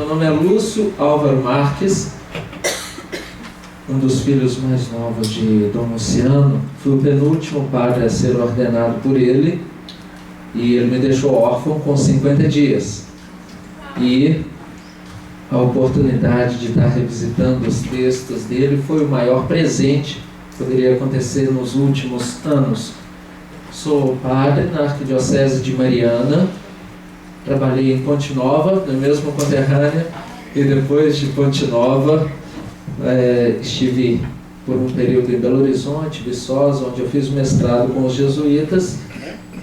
Meu nome é Lúcio Álvaro Marques, um dos filhos mais novos de Dom Luciano. Fui o penúltimo padre a ser ordenado por ele, e ele me deixou órfão com 50 dias. E a oportunidade de estar revisitando os textos dele foi o maior presente que poderia acontecer nos últimos anos. Sou padre na Arquidiocese de Mariana, trabalhei em Ponte Nova, na mesma conterrânea, e depois de Ponte Nova estive por um período em Belo Horizonte, Viçosa, onde eu fiz o mestrado com os jesuítas,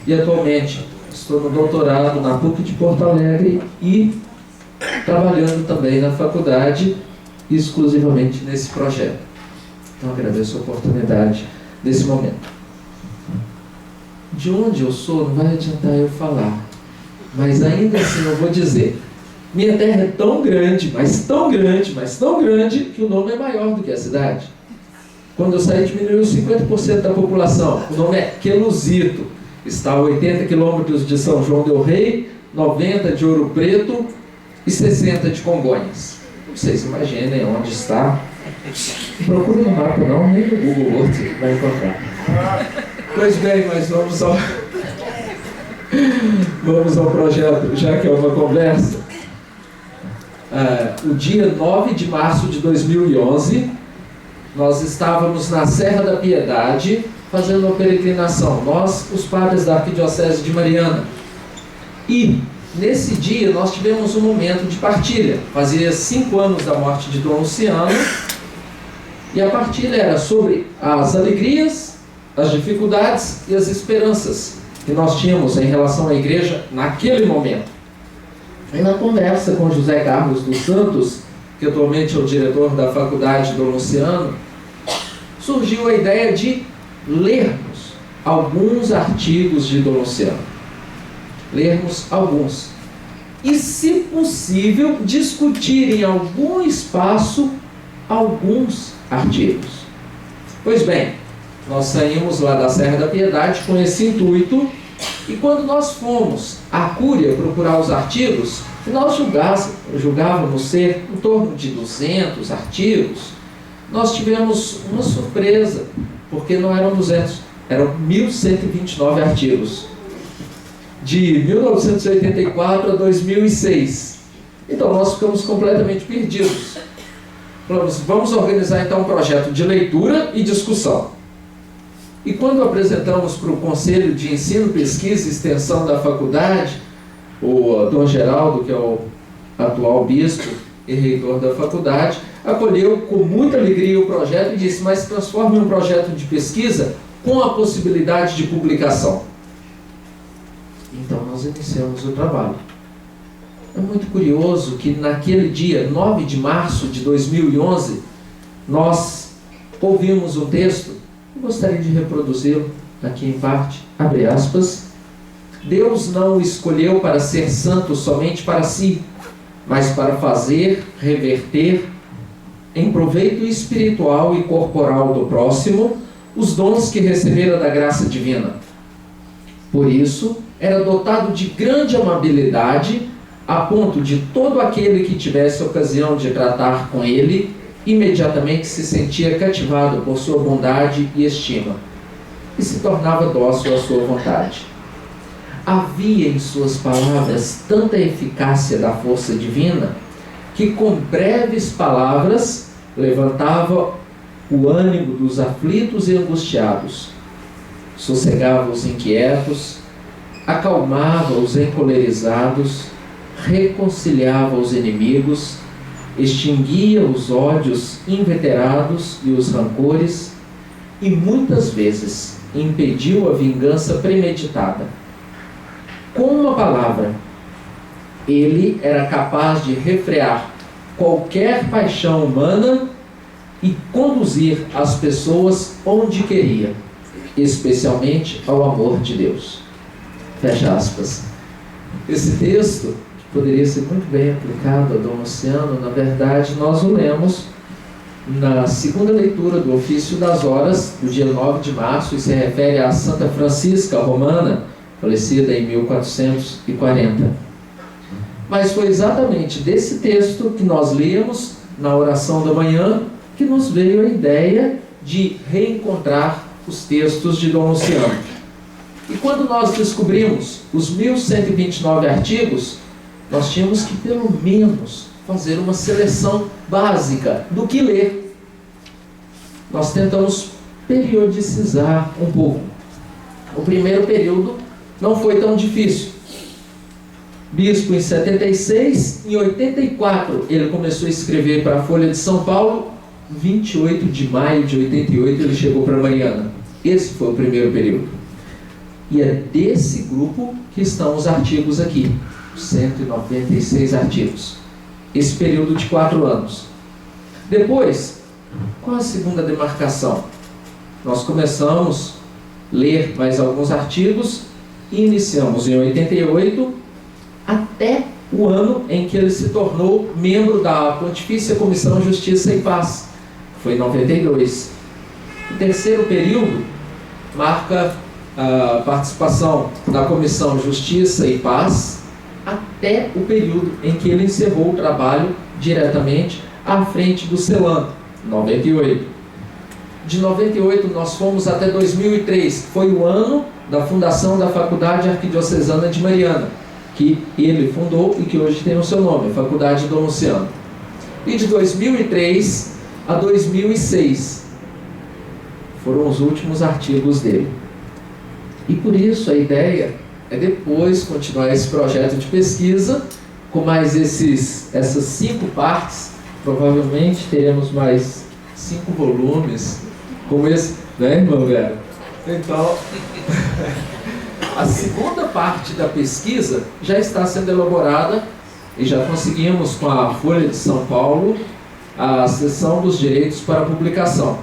e atualmente estou no doutorado na PUC de Porto Alegre e trabalhando também na faculdade, exclusivamente nesse projeto. Então agradeço a oportunidade desse momento. De onde eu sou não vai adiantar eu falar, mas ainda assim eu vou dizer: minha terra é tão grande, mas tão grande, mas tão grande, que o nome é maior do que a cidade. Quando eu saí, diminuiu 50% da população. O nome é Queluzito. Está a 80 quilômetros de São João del Rei, 90 de Ouro Preto e 60 de Congonhas. Vocês imaginem onde está. Não procure no mapa não, nem no Google Earth você vai encontrar. Pois bem, mas vamos ao projeto, já que é uma conversa. O dia 9 de março de 2011, nós estávamos na Serra da Piedade, fazendo uma peregrinação, nós, os padres da Arquidiocese de Mariana. E, nesse dia, nós tivemos um momento de partilha. Fazia 5 anos da morte de Dom Luciano, e a partilha era sobre as alegrias, as dificuldades e as esperanças que nós tínhamos em relação à igreja naquele momento. E na conversa com José Carlos dos Santos, que atualmente é o diretor da faculdade Dom Luciano, surgiu a ideia de lermos alguns artigos de Dom Luciano. Lermos alguns. E, se possível, discutir em algum espaço alguns artigos. Pois bem, nós saímos lá da Serra da Piedade com esse intuito, e quando nós fomos à Cúria procurar os artigos, nós julgávamos ser em torno de 200 artigos. Nós tivemos uma surpresa, porque não eram 200, eram 1.129 artigos, de 1984 a 2006. Então nós ficamos completamente perdidos. Falamos, vamos organizar então um projeto de leitura e discussão. E quando apresentamos para o Conselho de Ensino, Pesquisa e Extensão da faculdade, o Dom Geraldo, que é o atual bispo e reitor da faculdade, acolheu com muita alegria o projeto e disse: mas transforme um projeto de pesquisa com a possibilidade de publicação. Então nós iniciamos o trabalho. É muito curioso que naquele dia, 9 de março de 2011, nós ouvimos um texto. Eu gostaria de reproduzi-lo aqui em parte, abre aspas: Deus não o escolheu para ser santo somente para si, mas para fazer, reverter, em proveito espiritual e corporal do próximo, os dons que recebera da graça divina. Por isso, era dotado de grande amabilidade, a ponto de todo aquele que tivesse ocasião de tratar com ele, imediatamente se sentia cativado por sua bondade e estima, e se tornava dócil à sua vontade. Havia em suas palavras tanta eficácia da força divina, que com breves palavras levantava o ânimo dos aflitos e angustiados, sossegava os inquietos, acalmava os encolerizados, reconciliava os inimigos, extinguia os ódios inveterados e os rancores, e muitas vezes impediu a vingança premeditada. Com uma palavra, ele era capaz de refrear qualquer paixão humana e conduzir as pessoas onde queria, especialmente ao amor de Deus. Fecha aspas. Esse texto poderia ser muito bem aplicado a Dom Luciano. Na verdade, nós o lemos na segunda leitura do Ofício das Horas, do dia 9 de março, e se refere a Santa Francisca Romana, falecida em 1440. Mas foi exatamente desse texto que nós líamos na oração da manhã que nos veio a ideia de reencontrar os textos de Dom Luciano. E quando nós descobrimos os 1129 artigos, nós tínhamos que pelo menos fazer uma seleção básica do que ler. Nós tentamos periodicizar um pouco. O primeiro período não foi tão difícil. Bispo em 76, em 84 ele começou a escrever para a Folha de São Paulo. 28 de maio de 88 ele chegou para Mariana. Esse foi o primeiro período. E é desse grupo que estão os artigos aqui, 196 artigos. Esse período de 4 anos. Depois, com a segunda demarcação, nós começamos a ler mais alguns artigos e iniciamos em 88 até o ano em que ele se tornou membro da Pontifícia Comissão Justiça e Paz. Foi em 92. O terceiro período marca a participação da Comissão Justiça e Paz até o período em que ele encerrou o trabalho diretamente à frente do CELAM, 98. De 98 nós fomos até 2003, foi o ano da fundação da Faculdade Arquidiocesana de Mariana, que ele fundou e que hoje tem o seu nome, Faculdade Dom Luciano. E de 2003 a 2006 foram os últimos artigos dele. E por isso a ideia é depois continuar esse projeto de pesquisa com mais essas 5 partes. Provavelmente teremos mais 5 volumes como esse, né, irmão Vera? Então, a segunda parte da pesquisa já está sendo elaborada e já conseguimos com a Folha de São Paulo a seção dos direitos para publicação.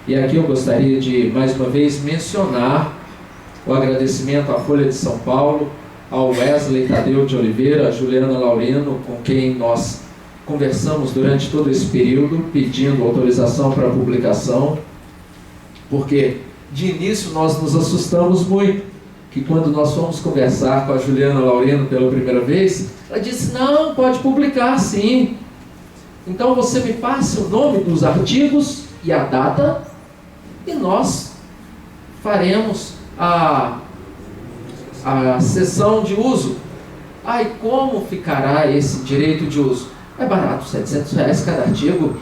E aqui eu gostaria de mais uma vez mencionar o agradecimento à Folha de São Paulo, ao Wesley Tadeu de Oliveira, a Juliana Laurino, com quem nós conversamos durante todo esse período, pedindo autorização para a publicação, porque de início nós nos assustamos muito, que quando nós fomos conversar com a Juliana Laurino pela primeira vez, ela disse, não, pode publicar sim. Então você me passe o nome dos artigos e a data, e nós faremos a sessão de uso. E como ficará esse direito de uso? É barato, R$700 cada artigo.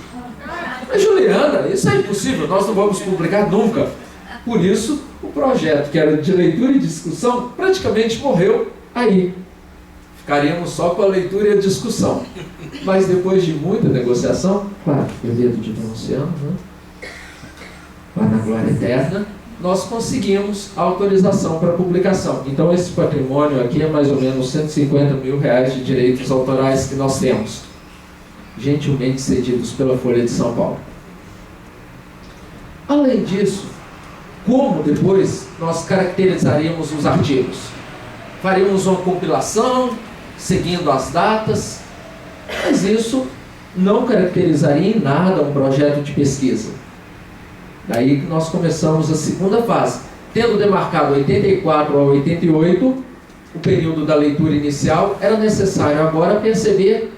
Mas Juliana, isso é impossível, nós não vamos publicar nunca. Por isso, o projeto que era de leitura e discussão praticamente morreu aí. Ficaríamos só com a leitura e a discussão. Mas depois de muita negociação, claro, dedo de Dom Luciano, né? Lá na glória eterna, nós conseguimos a autorização para publicação. Então esse patrimônio aqui é mais ou menos R$150 mil de direitos autorais que nós temos, gentilmente cedidos pela Folha de São Paulo. Além disso, como depois nós caracterizaríamos os artigos? Faríamos uma compilação, seguindo as datas, mas isso não caracterizaria em nada um projeto de pesquisa. Daí que nós começamos a segunda fase. Tendo demarcado 84 a 88, o período da leitura inicial, era necessário agora perceber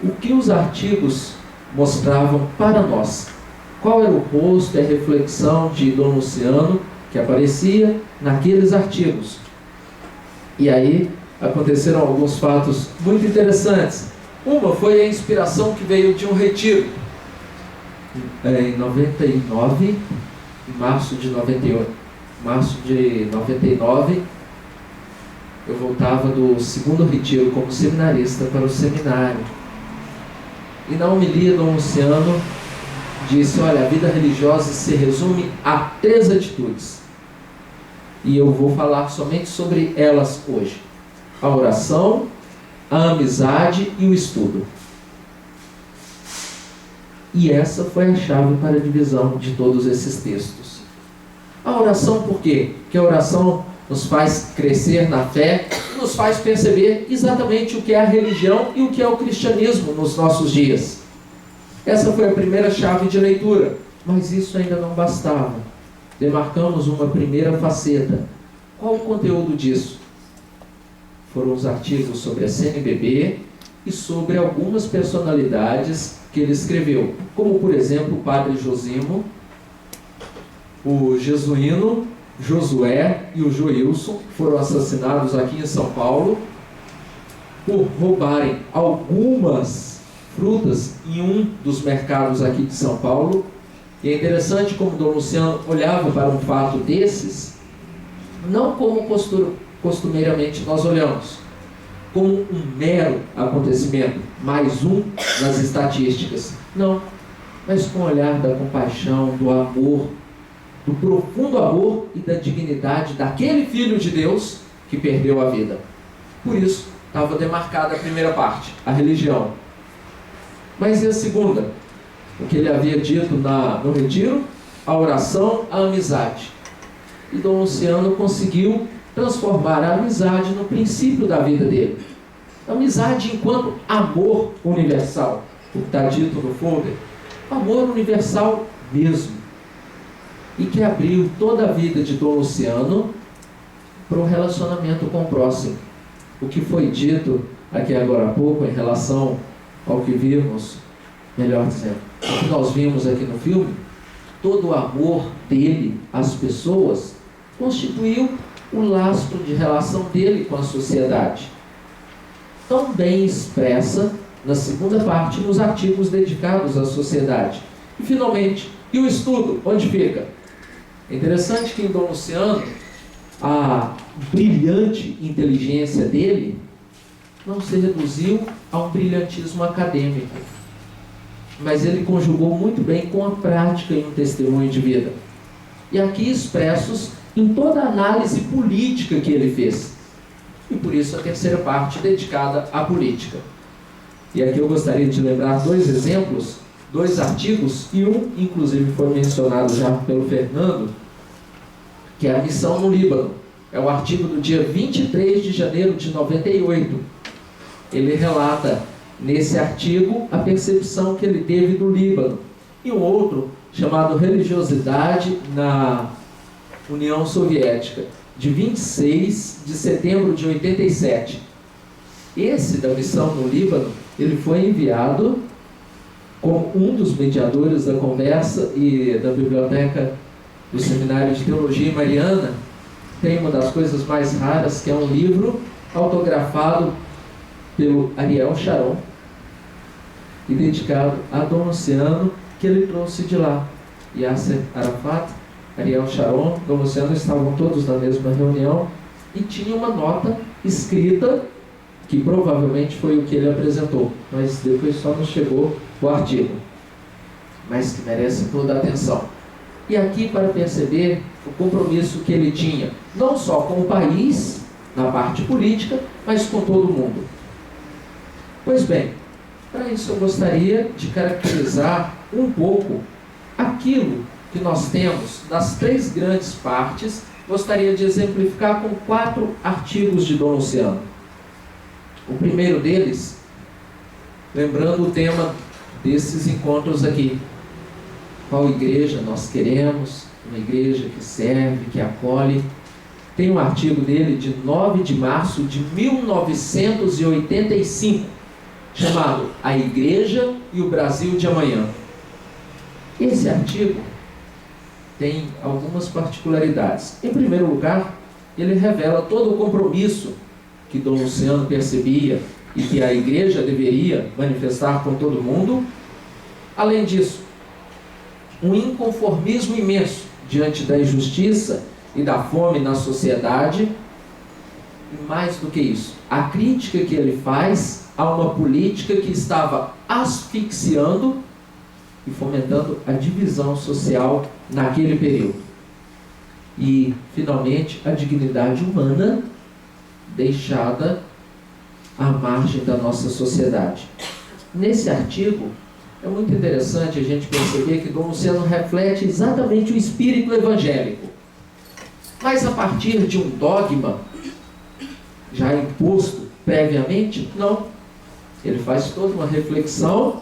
o que os artigos mostravam para nós. Qual era o rosto e a reflexão de Dom Luciano que aparecia naqueles artigos. E aí aconteceram alguns fatos muito interessantes. Uma foi a inspiração que veio de um retiro. Em 99, em março de 99, eu voltava do segundo retiro como seminarista para o seminário. E na homilia, Dom Luciano disse, olha, a vida religiosa se resume a 3 atitudes. E eu vou falar somente sobre elas hoje. A oração, a amizade e o estudo. E essa foi a chave para a divisão de todos esses textos. A oração por quê? Porque a oração nos faz crescer na fé, nos faz perceber exatamente o que é a religião e o que é o cristianismo nos nossos dias. Essa foi a primeira chave de leitura, mas isso ainda não bastava. Demarcamos uma primeira faceta. Qual o conteúdo disso? foram os artigos sobre a CNBB e sobre algumas personalidades que ele escreveu, como por exemplo o padre Josimo, o jesuíno Josué e o Joilson, que foram assassinados aqui em São Paulo por roubarem algumas frutas em um dos mercados aqui de São Paulo. E é interessante como Dom Luciano olhava para um fato desses, não como costumeiramente nós olhamos, como um mero acontecimento, mais um nas estatísticas. Não, mas com o olhar da compaixão, do amor, do profundo amor e da dignidade daquele Filho de Deus que perdeu a vida. Por isso, estava demarcada a primeira parte, a religião. Mas e a segunda? O que ele havia dito no retiro? A oração, a amizade. E Dom Luciano conseguiu transformar a amizade no princípio da vida dele. A amizade enquanto amor universal. O que está dito no folder. Amor universal mesmo. E que abriu toda a vida de Dom Luciano para o relacionamento com o próximo. O que foi dito aqui agora há pouco em relação ao que vimos, melhor dizendo, o que nós vimos aqui no filme, todo o amor dele às pessoas constituiu o lastro de relação dele com a sociedade. Tão bem expressa na segunda parte, nos artigos dedicados à sociedade. E finalmente, e o estudo, onde fica? É interessante que em Dom Luciano, a brilhante inteligência dele não se reduziu a um brilhantismo acadêmico, mas ele conjugou muito bem com a prática e um testemunho de vida. E aqui expressos em toda a análise política que ele fez. E por isso a terceira parte dedicada à política. E aqui eu gostaria de lembrar dois exemplos, dois artigos, e um inclusive foi mencionado já pelo Fernando, que é a missão no Líbano. É o artigo do dia 23 de janeiro de 98. Ele relata nesse artigo a percepção que ele teve do Líbano. E um outro chamado Religiosidade na União Soviética, de 26 de setembro de 87. Esse da missão no Líbano, ele foi enviado como um dos mediadores da conversa e da biblioteca do Seminário de Teologia Mariana. Tem uma das coisas mais raras, que é um livro autografado pelo Ariel Sharon e dedicado a Dom Luciano, que ele trouxe de lá. Yasser Arafat, Ariel Sharon, Dom Luciano estavam todos na mesma reunião e tinha uma nota escrita que provavelmente foi o que ele apresentou, mas depois só nos chegou o artigo, mas que merece toda a atenção. E aqui para perceber o compromisso que ele tinha, não só com o país, na parte política, mas com todo mundo. Pois bem, para isso eu gostaria de caracterizar um pouco aquilo que nós temos das três grandes partes. Gostaria de exemplificar com 4 artigos de Dom Luciano. O primeiro deles, lembrando o tema desses encontros aqui. Qual igreja nós queremos? Uma igreja que serve, que acolhe. Tem um artigo dele de 9 de março de 1985, chamado A Igreja e o Brasil de Amanhã. Esse artigo tem algumas particularidades. Em primeiro lugar, ele revela todo o compromisso que Dom Luciano percebia e que a igreja deveria manifestar com todo mundo. Além disso, um inconformismo imenso diante da injustiça e da fome na sociedade. E mais do que isso, a crítica que ele faz a uma política que estava asfixiando e fomentando a divisão social naquele período. E, finalmente, a dignidade humana deixada à margem da nossa sociedade. Nesse artigo, é muito interessante a gente perceber que Dom Luciano reflete exatamente o espírito evangélico. Mas a partir de um dogma já imposto previamente, não. Ele faz toda uma reflexão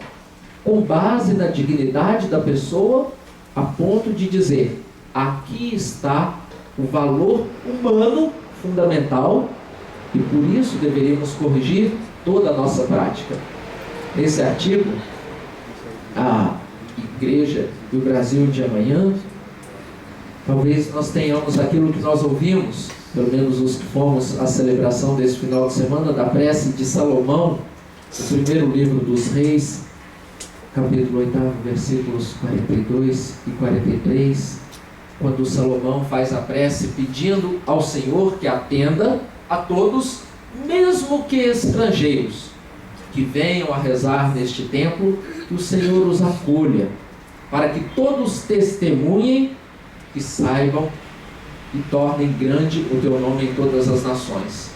com base na dignidade da pessoa, a ponto de dizer: aqui está o valor humano fundamental e por isso deveríamos corrigir toda a nossa prática. Nesse artigo, a Igreja do Brasil de Amanhã, talvez nós tenhamos aquilo que nós ouvimos, pelo menos os que fomos à celebração desse final de semana, da prece de Salomão, o primeiro livro dos Reis, capítulo 8, versículos 42 e 43, quando Salomão faz a prece pedindo ao Senhor que atenda a todos, mesmo que estrangeiros, que venham a rezar neste templo, que o Senhor os acolha, para que todos testemunhem e saibam e tornem grande o teu nome em todas as nações.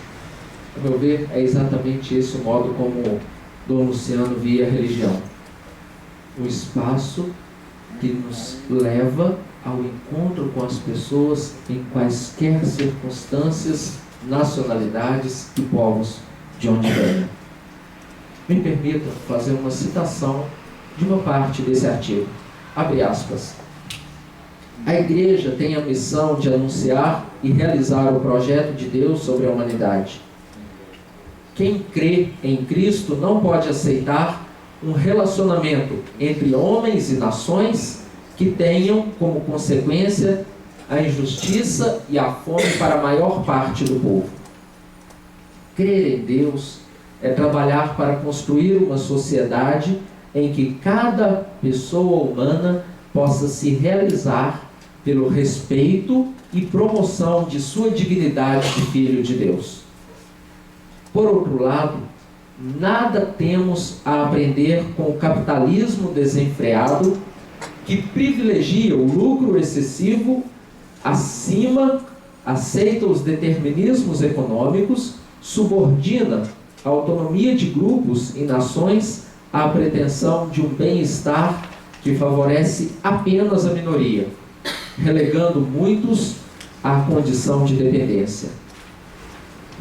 A meu ver, é exatamente esse o modo como Dom Luciano via a religião. Um espaço que nos leva ao encontro com as pessoas em quaisquer circunstâncias, nacionalidades e povos de onde venham. Me permitam fazer uma citação de uma parte desse artigo. Abre aspas. A Igreja tem a missão de anunciar e realizar o projeto de Deus sobre a humanidade. Quem crê em Cristo não pode aceitar um relacionamento entre homens e nações que tenham como consequência a injustiça e a fome para a maior parte do povo. Crer em Deus é trabalhar para construir uma sociedade em que cada pessoa humana possa se realizar pelo respeito e promoção de sua dignidade de filho de Deus. Por outro lado, nada temos a aprender com o capitalismo desenfreado que privilegia o lucro excessivo, aceita os determinismos econômicos, subordina a autonomia de grupos e nações à pretensão de um bem-estar que favorece apenas a minoria, relegando muitos à condição de dependência.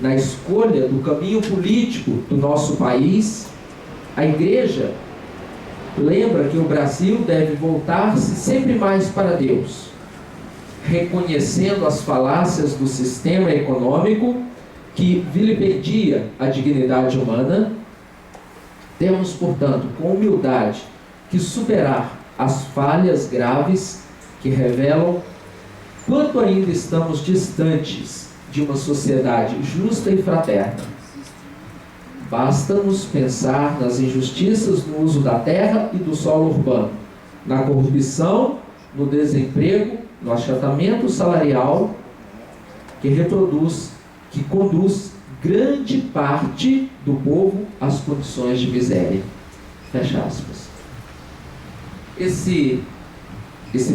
Na escolha do caminho político do nosso país, a Igreja lembra que o Brasil deve voltar-se sempre mais para Deus, reconhecendo as falácias do sistema econômico que vilipendia a dignidade humana. Temos, portanto, com humildade, que superar as falhas graves que revelam quanto ainda estamos distantes de uma sociedade justa e fraterna. Basta-nos pensar nas injustiças no uso da terra e do solo urbano, na corrupção, no desemprego, no achatamento salarial que conduz grande parte do povo às condições de miséria. Fecha aspas. Esse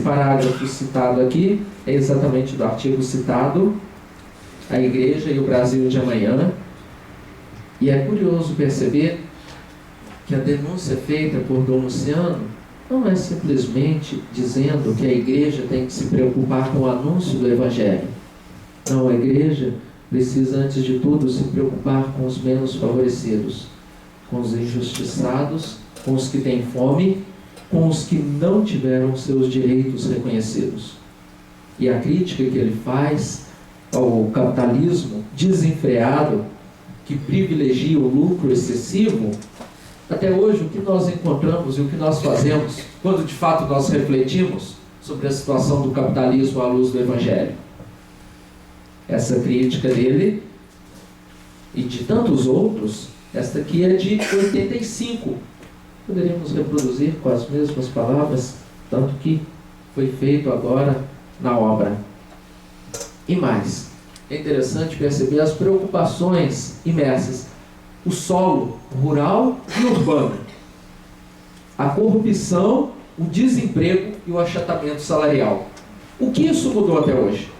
parágrafo citado aqui é exatamente do artigo citado, A Igreja e o Brasil de Amanhã. E é curioso perceber que a denúncia feita por Dom Luciano não é simplesmente dizendo que a Igreja tem que se preocupar com o anúncio do Evangelho. Não, a Igreja precisa, antes de tudo, se preocupar com os menos favorecidos, com os injustiçados, com os que têm fome, com os que não tiveram seus direitos reconhecidos. E a crítica que ele faz ao capitalismo desenfreado, que privilegia o lucro excessivo, até hoje o que nós encontramos e o que nós fazemos, quando de fato nós refletimos sobre a situação do capitalismo à luz do Evangelho? Essa crítica dele e de tantos outros, esta aqui é de 85. Poderíamos reproduzir com as mesmas palavras, tanto que foi feito agora na obra. E mais, é interessante perceber as preocupações imersas. O solo rural e urbano, a corrupção, o desemprego e o achatamento salarial. O que isso mudou até hoje?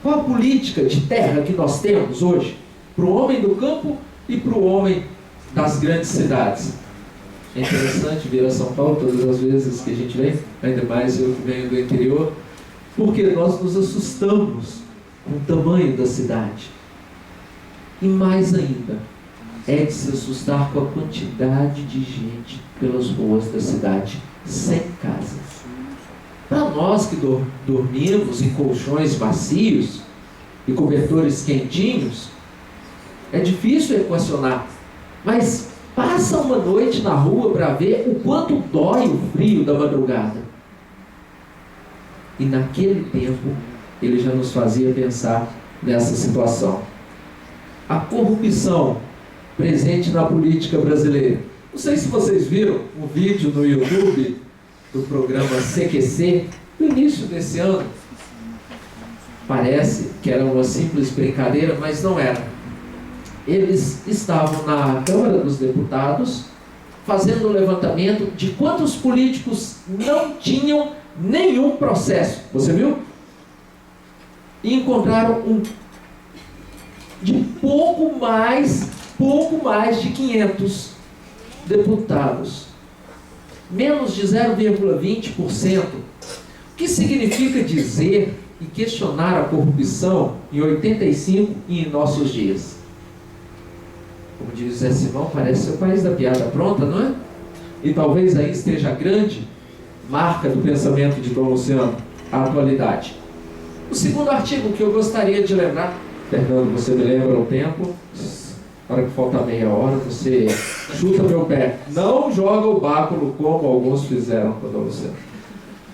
Qual a política de terra que nós temos hoje para o homem do campo e para o homem das grandes cidades? É interessante vir a São Paulo todas as vezes que a gente vem, ainda mais eu que venho do interior, porque nós nos assustamos com o tamanho da cidade. E mais ainda, é de se assustar com a quantidade de gente pelas ruas da cidade, sem casas. Para nós que dormimos em colchões macios, e cobertores quentinhos, é difícil equacionar. Mas passa uma noite na rua para ver o quanto dói o frio da madrugada. E naquele tempo, ele já nos fazia pensar nessa situação. A corrupção presente na política brasileira. Não sei se vocês viram um vídeo no YouTube do programa CQC, no início desse ano. Parece que era uma simples brincadeira, mas não era. Eles estavam na Câmara dos Deputados fazendo o levantamento de quantos políticos não tinham nenhum processo. Você viu? E encontraram um de pouco mais de 500 deputados. Menos de 0,20%. O que significa dizer e questionar a corrupção em 85 e em nossos dias? Como diz Zé Simão, parece ser o país da piada pronta, não é? E talvez aí esteja a grande marca do pensamento de Dom Luciano, a atualidade. O segundo artigo que eu gostaria de lembrar, Fernando, você me lembra o tempo? Na hora que faltar meia hora, você chuta meu pé. Não joga o báculo como alguns fizeram com Dom Luciano.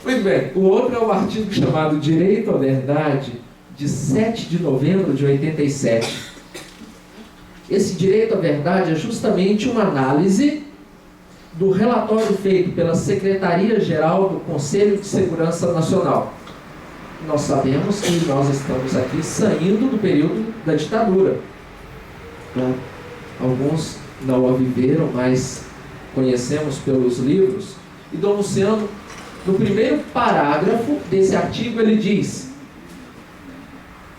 Muito bem, o outro é o artigo chamado Direito à Verdade, de 7 de novembro de 87. Esse direito à verdade é justamente uma análise do relatório feito pela Secretaria-Geral do Conselho de Segurança Nacional. Nós sabemos que nós estamos aqui saindo do período da ditadura. Alguns não a viveram, mas conhecemos pelos livros. E Dom Luciano, no primeiro parágrafo desse artigo, ele diz: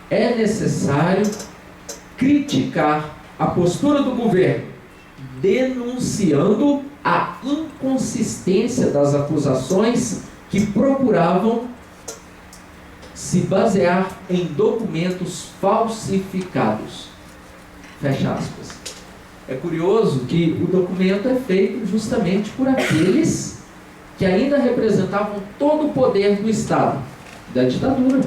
é necessário criticar a postura do governo, denunciando a inconsistência das acusações que procuravam se basear em documentos falsificados. Fecha aspas. É curioso que o documento é feito justamente por aqueles que ainda representavam todo o poder do Estado, da ditadura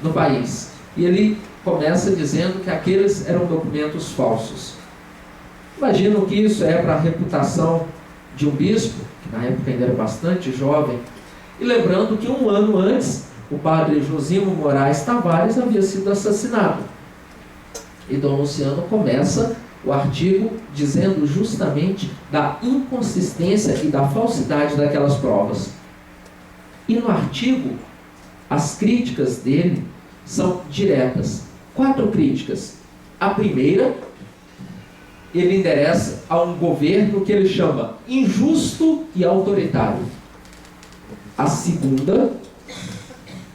no país. E ele começa dizendo que aqueles eram documentos falsos. Imagino que isso é para a reputação de um bispo, que na época ainda era bastante jovem, e lembrando que um ano antes, o padre Josimo Moraes Tavares havia sido assassinado. E Dom Luciano começa o artigo dizendo justamente da inconsistência e da falsidade daquelas provas. E no artigo, as críticas dele são diretas. 4 críticas. A primeira, ele endereça a um governo que ele chama injusto e autoritário. A segunda,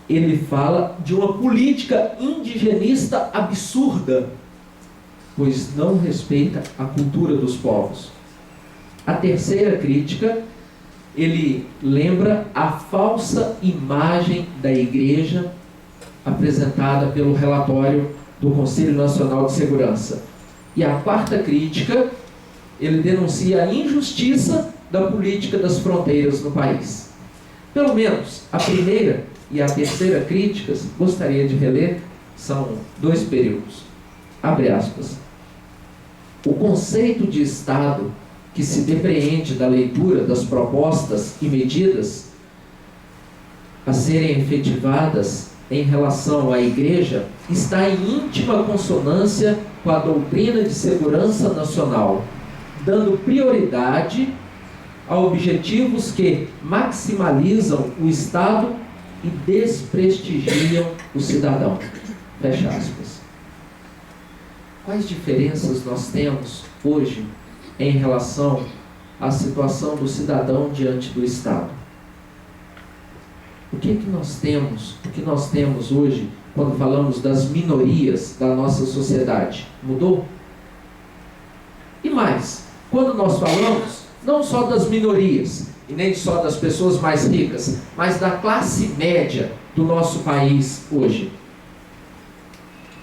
ele fala de uma política indigenista absurda, pois não respeita a cultura dos povos. A terceira crítica, ele lembra a falsa imagem da igreja apresentada pelo relatório do Conselho Nacional de Segurança. E a quarta crítica, ele denuncia a injustiça da política das fronteiras no país. Pelo menos a primeira e a terceira críticas, gostaria de reler, são 2 períodos. Abre aspas. O conceito de Estado que se depreende da leitura das propostas e medidas a serem efetivadas em relação à Igreja está em íntima consonância com a doutrina de segurança nacional, dando prioridade a objetivos que maximalizam o Estado e desprestigiam o cidadão. Fecha aspas. Quais diferenças nós temos hoje em relação à situação do cidadão diante do Estado? O que nós temos hoje quando falamos das minorias da nossa sociedade? Mudou? E mais, quando nós falamos não só das minorias, e nem só das pessoas mais ricas, mas da classe média do nosso país hoje.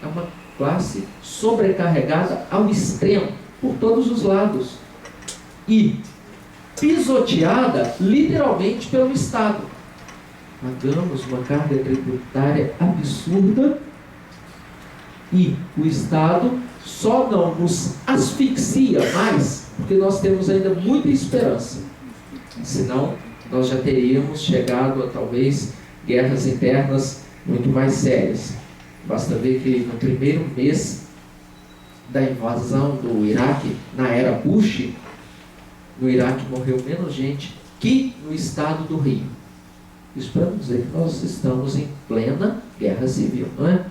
É uma classe sobrecarregada ao extremo, por todos os lados. E pisoteada literalmente pelo Estado. Pagamos uma carga tributária absurda E o Estado só não nos asfixia mais, porque nós temos ainda muita esperança. Senão, nós já teríamos chegado a talvez guerras internas muito mais sérias. Basta ver que no primeiro mês da invasão do Iraque, na era Bush, no Iraque morreu menos gente que no estado do Rio. Isso para dizer que nós estamos em plena guerra civil, não é?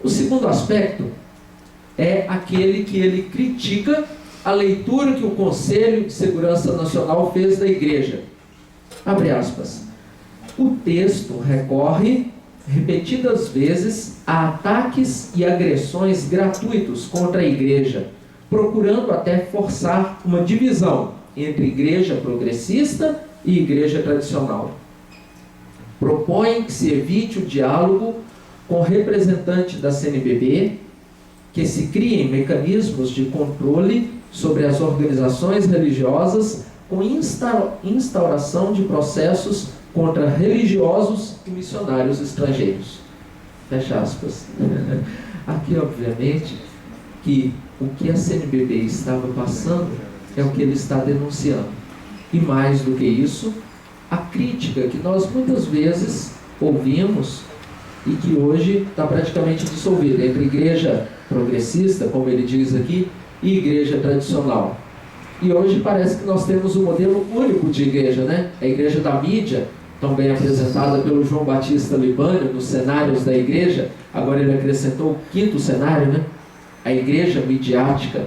O segundo aspecto é aquele que ele critica a leitura que o Conselho de Segurança Nacional fez da Igreja. Abre aspas. O texto recorre repetidas vezes a ataques e agressões gratuitos contra a Igreja, procurando até forçar uma divisão entre Igreja progressista e Igreja tradicional. Propõe que se evite o diálogo com representante da CNBB, que se criem mecanismos de controle sobre as organizações religiosas com instauração de processos contra religiosos e missionários estrangeiros. Fecha aspas. Aqui, obviamente, que o que a CNBB estava passando é o que ele está denunciando. E mais do que isso, a crítica que nós muitas vezes ouvimos e que hoje está praticamente dissolvida entre igreja progressista, como ele diz aqui, e igreja tradicional. E hoje parece que nós temos um modelo único de igreja, né? A igreja da mídia, tão bem apresentada pelo João Batista Libânio nos cenários da igreja. Agora ele acrescentou o quinto cenário, né? A igreja midiática.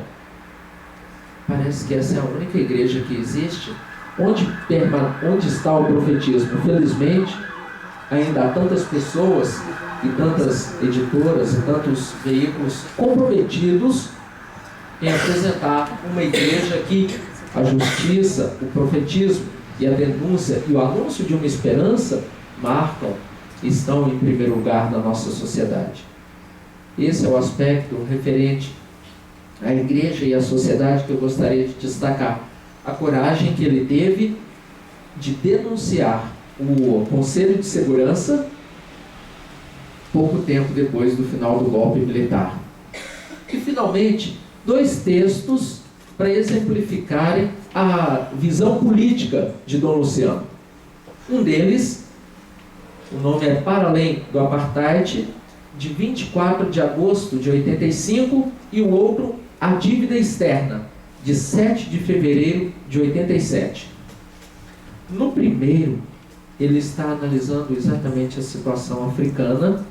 Parece que essa é a única igreja que existe. Onde está o profetismo? Felizmente, ainda há tantas pessoas e tantas editoras e tantos veículos comprometidos em apresentar uma igreja que a justiça, o profetismo e a denúncia e o anúncio de uma esperança marcam e estão em primeiro lugar na nossa sociedade. Esse é o aspecto referente à igreja e à sociedade que eu gostaria de destacar. A coragem que ele teve de denunciar o Conselho de Segurança pouco tempo depois do final do golpe militar. E finalmente, dois textos para exemplificarem a visão política de Dom Luciano. Um deles, o nome é Para Além do Apartheid, de 24 de agosto de 85, e o outro, A Dívida Externa, de 7 de fevereiro de 87. No primeiro, ele está analisando exatamente a situação africana,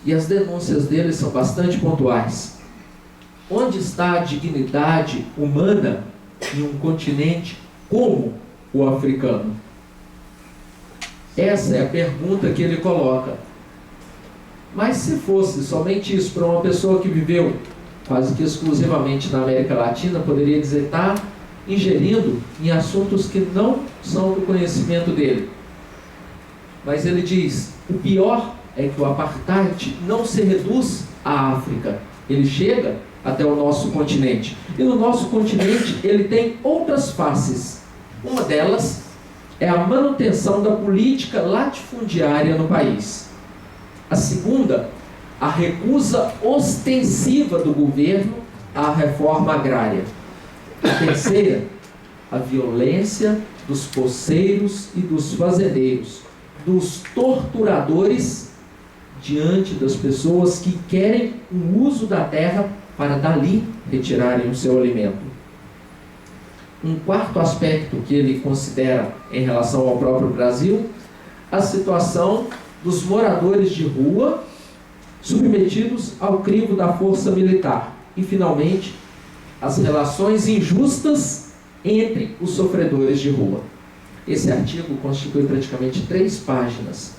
e as denúncias dele são bastante pontuais. Onde está a dignidade humana em um continente como o africano? Essa é a pergunta que ele coloca. Mas se fosse somente isso para uma pessoa que viveu quase que exclusivamente na América Latina, poderia dizer, está ingerindo em assuntos que não são do conhecimento dele. Mas ele diz, o pior é que o apartheid não se reduz à África. Ele chega até o nosso continente. E no nosso continente ele tem outras faces. Uma delas é a manutenção da política latifundiária no país. A segunda, a recusa ostensiva do governo à reforma agrária. A terceira, a violência dos poceiros e dos fazendeiros, dos torturadores diante das pessoas que querem o uso da terra para dali retirarem o seu alimento. Um quarto aspecto que ele considera em relação ao próprio Brasil, a situação dos moradores de rua submetidos ao crivo da força militar. E, finalmente, as relações injustas entre os sofredores de rua. Esse artigo constitui praticamente 3 páginas.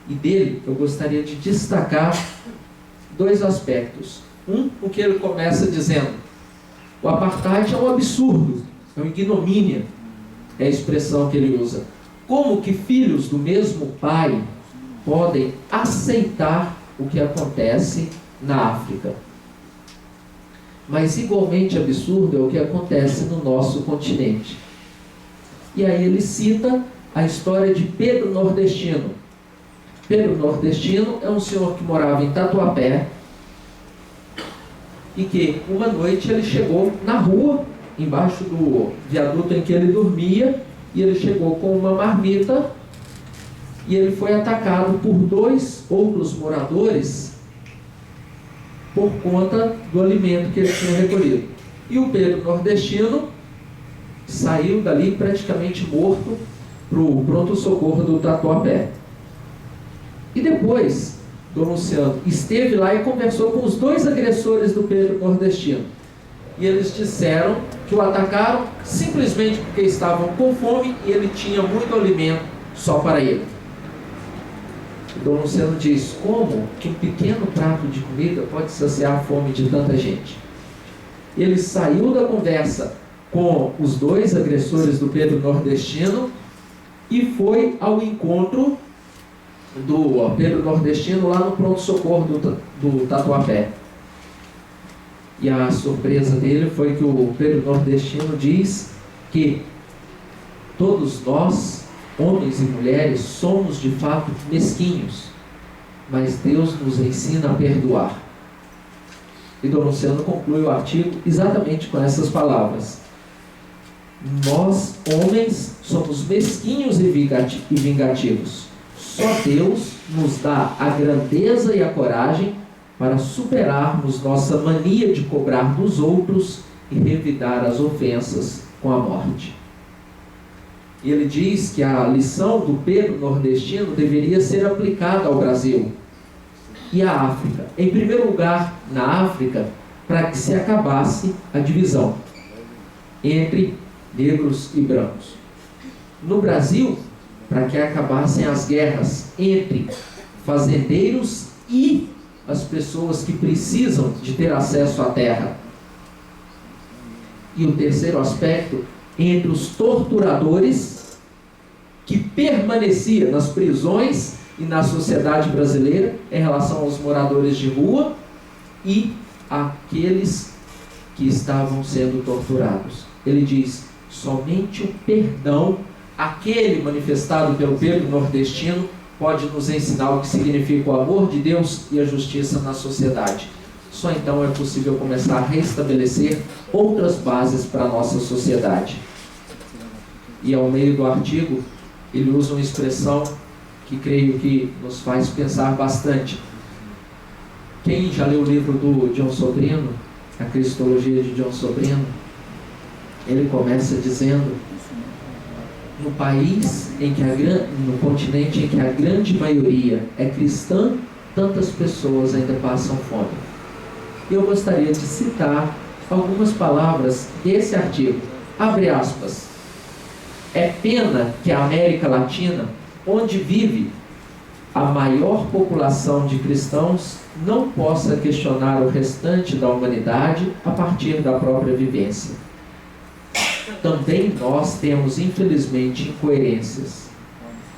E dele eu gostaria de destacar 2 aspectos. Um, o que ele começa dizendo: o apartheid é um absurdo, é uma ignomínia, é a expressão que ele usa. Como que filhos do mesmo pai podem aceitar o que acontece na África? Mas igualmente absurdo é o que acontece no nosso continente. E aí ele cita a história de Pedro Nordestino. Pedro Nordestino é um senhor que morava em Tatuapé e que uma noite ele chegou na rua, embaixo do viaduto em que ele dormia, e ele chegou com uma marmita e ele foi atacado por 2 outros moradores por conta do alimento que ele tinha recolhido. E o Pedro Nordestino saiu dali praticamente morto para o pronto-socorro do Tatuapé. E depois, Dom Luciano esteve lá e conversou com os 2 agressores do Pedro Nordestino. E eles disseram que o atacaram simplesmente porque estavam com fome e ele tinha muito alimento só para ele. Dom Luciano diz: como que um pequeno prato de comida pode saciar a fome de tanta gente? Ele saiu da conversa com os 2 agressores do Pedro Nordestino e foi ao encontro do Pedro Nordestino lá no pronto-socorro do Tatuapé. E a surpresa dele foi que o Pedro Nordestino diz que todos nós, homens e mulheres, somos de fato mesquinhos, mas Deus nos ensina a perdoar. E Dom Luciano conclui o artigo exatamente com essas palavras: nós, homens, somos mesquinhos e vingativos. Só Deus nos dá a grandeza e a coragem para superarmos nossa mania de cobrar dos outros e revidar as ofensas com a morte. E ele diz que a lição do Pedro Nordestino deveria ser aplicada ao Brasil e à África. Em primeiro lugar, na África, para que se acabasse a divisão entre negros e brancos. No Brasil, para que acabassem as guerras entre fazendeiros e as pessoas que precisam de ter acesso à terra. E o terceiro aspecto, entre os torturadores que permaneciam nas prisões e na sociedade brasileira em relação aos moradores de rua e aqueles que estavam sendo torturados. Ele diz: somente o perdão, aquele manifestado pelo Pedro Nordestino, pode nos ensinar o que significa o amor de Deus e a justiça na sociedade. Só então é possível começar a restabelecer outras bases para a nossa sociedade. E ao meio do artigo, ele usa uma expressão que creio que nos faz pensar bastante. Quem já leu o livro do John Sobrino, A Cristologia de John Sobrino, ele começa dizendo: no país em que no continente em que a grande maioria é cristã, tantas pessoas ainda passam fome. Eu gostaria de citar algumas palavras desse artigo. Abre aspas. É pena que a América Latina, onde vive a maior população de cristãos, não possa questionar o restante da humanidade a partir da própria vivência. Também nós temos, infelizmente, incoerências.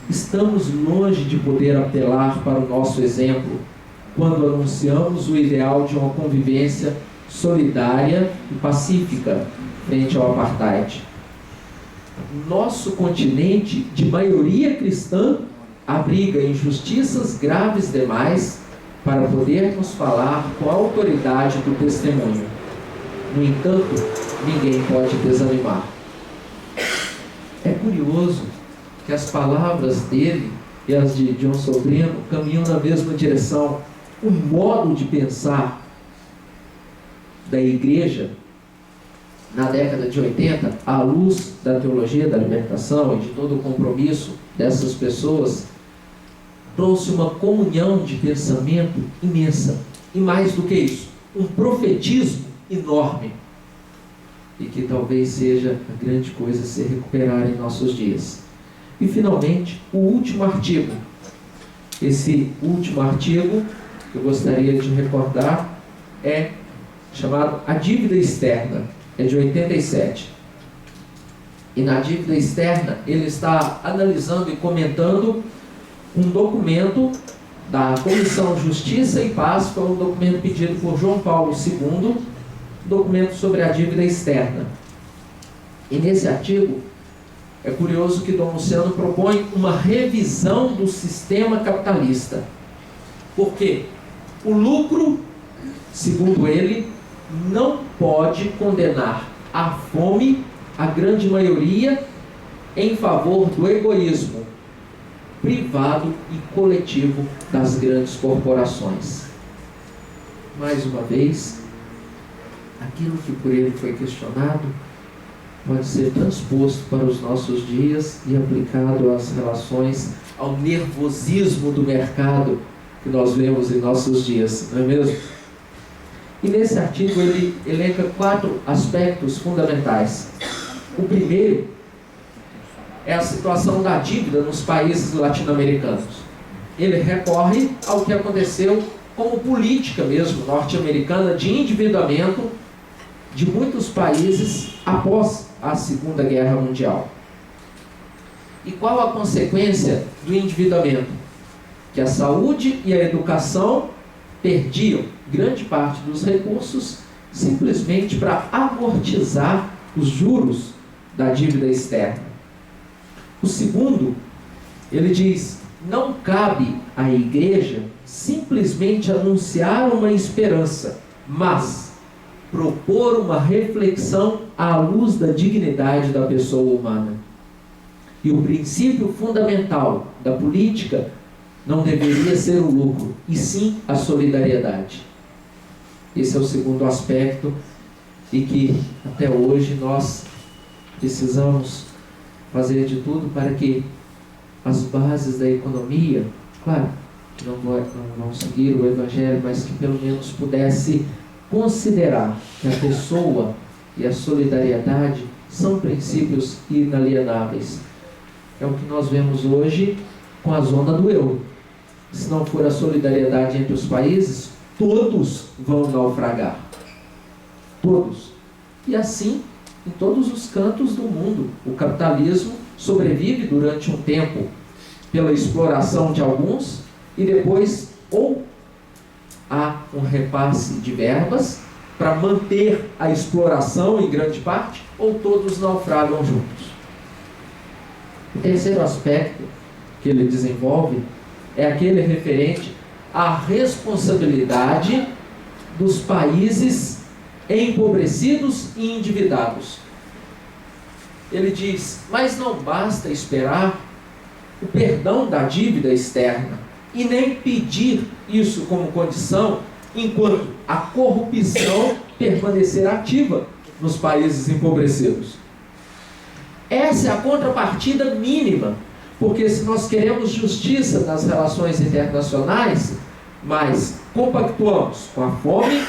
Estamos longe de poder apelar para o nosso exemplo quando anunciamos o ideal de uma convivência solidária e pacífica frente ao apartheid. Nosso continente, de maioria cristã, abriga injustiças graves demais para podermos falar com a autoridade do testemunho. No entanto, ninguém pode desanimar. É curioso que as palavras dele e as de John Sobrino caminham na mesma direção. O modo de pensar da igreja na década de 80, à luz da teologia da libertação e de todo o compromisso dessas pessoas, trouxe uma comunhão de pensamento imensa. E mais do que isso, um profetismo enorme. E que talvez seja a grande coisa a se recuperar em nossos dias. E finalmente, o último artigo. Esse último artigo que eu gostaria de recordar é chamado A Dívida Externa, é de 87. E na dívida externa ele está analisando e comentando um documento da Comissão Justiça e Paz, foi um documento pedido por João Paulo II, documento sobre a dívida externa. E nesse artigo é curioso que Dom Luciano propõe uma revisão do sistema capitalista. Por quê? O lucro, segundo ele, não pode condenar à fome a grande maioria em favor do egoísmo privado e coletivo das grandes corporações. Mais uma vez, aquilo que por ele foi questionado pode ser transposto para os nossos dias e aplicado às relações, ao nervosismo do mercado que nós vemos em nossos dias, não é mesmo? E nesse artigo ele elenca 4 aspectos fundamentais. O primeiro é a situação da dívida nos países latino-americanos. Ele recorre ao que aconteceu como política mesmo norte-americana de endividamento de muitos países após a Segunda Guerra Mundial. E qual a consequência do endividamento? Que a saúde e a educação perdiam grande parte dos recursos simplesmente para amortizar os juros da dívida externa. O segundo, ele diz: não cabe à igreja simplesmente anunciar uma esperança, mas propor uma reflexão à luz da dignidade da pessoa humana. E o princípio fundamental da política não deveria ser o lucro, e sim a solidariedade. Esse é o segundo aspecto, e que até hoje nós precisamos fazer de tudo para que as bases da economia, claro, não vão seguir o Evangelho, mas que pelo menos pudesse considerar que a pessoa e a solidariedade são princípios inalienáveis. É o que nós vemos hoje com a zona do euro. Se não for a solidariedade entre os países, todos vão naufragar. Todos. E assim, em todos os cantos do mundo, o capitalismo sobrevive durante um tempo pela exploração de alguns e depois ou há um repasse de verbas para manter a exploração em grande parte, ou todos naufragam juntos. O terceiro aspecto que ele desenvolve é aquele referente à responsabilidade dos países empobrecidos e endividados. Ele diz: mas não basta esperar o perdão da dívida externa e nem pedir isso como condição enquanto a corrupção permanecer ativa nos países empobrecidos. Essa é a contrapartida mínima, porque se nós queremos justiça nas relações internacionais, mas compactuamos com a fome,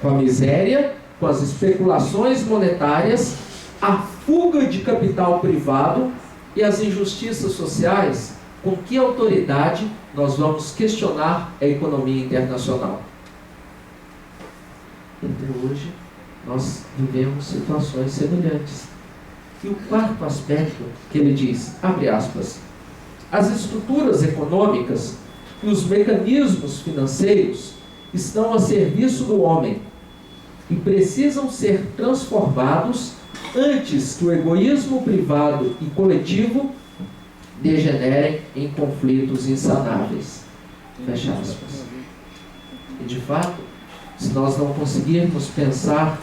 com a miséria, com as especulações monetárias, a fuga de capital privado e as injustiças sociais, com que autoridade nós vamos questionar a economia internacional? Até hoje, nós vivemos situações semelhantes. E o quarto aspecto que ele diz, abre aspas, as estruturas econômicas e os mecanismos financeiros estão a serviço do homem e precisam ser transformados antes que o egoísmo privado e coletivo degenerem em conflitos insanáveis. Fecha aspas. E de fato, se nós não conseguirmos pensar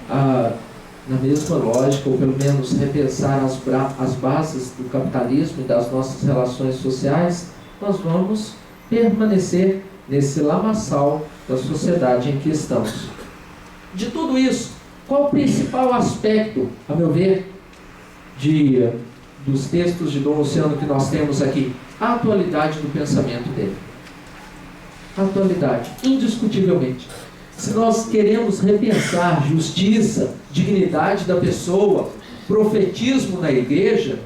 na mesma lógica, ou pelo menos repensar as bases do capitalismo e das nossas relações sociais, nós vamos permanecer nesse lamaçal da sociedade em que estamos. De tudo isso, qual o principal aspecto, a meu ver, dos textos de Dom Luciano que nós temos aqui? A atualidade do pensamento dele. A atualidade, indiscutivelmente. Se nós queremos repensar justiça, dignidade da pessoa, profetismo na igreja,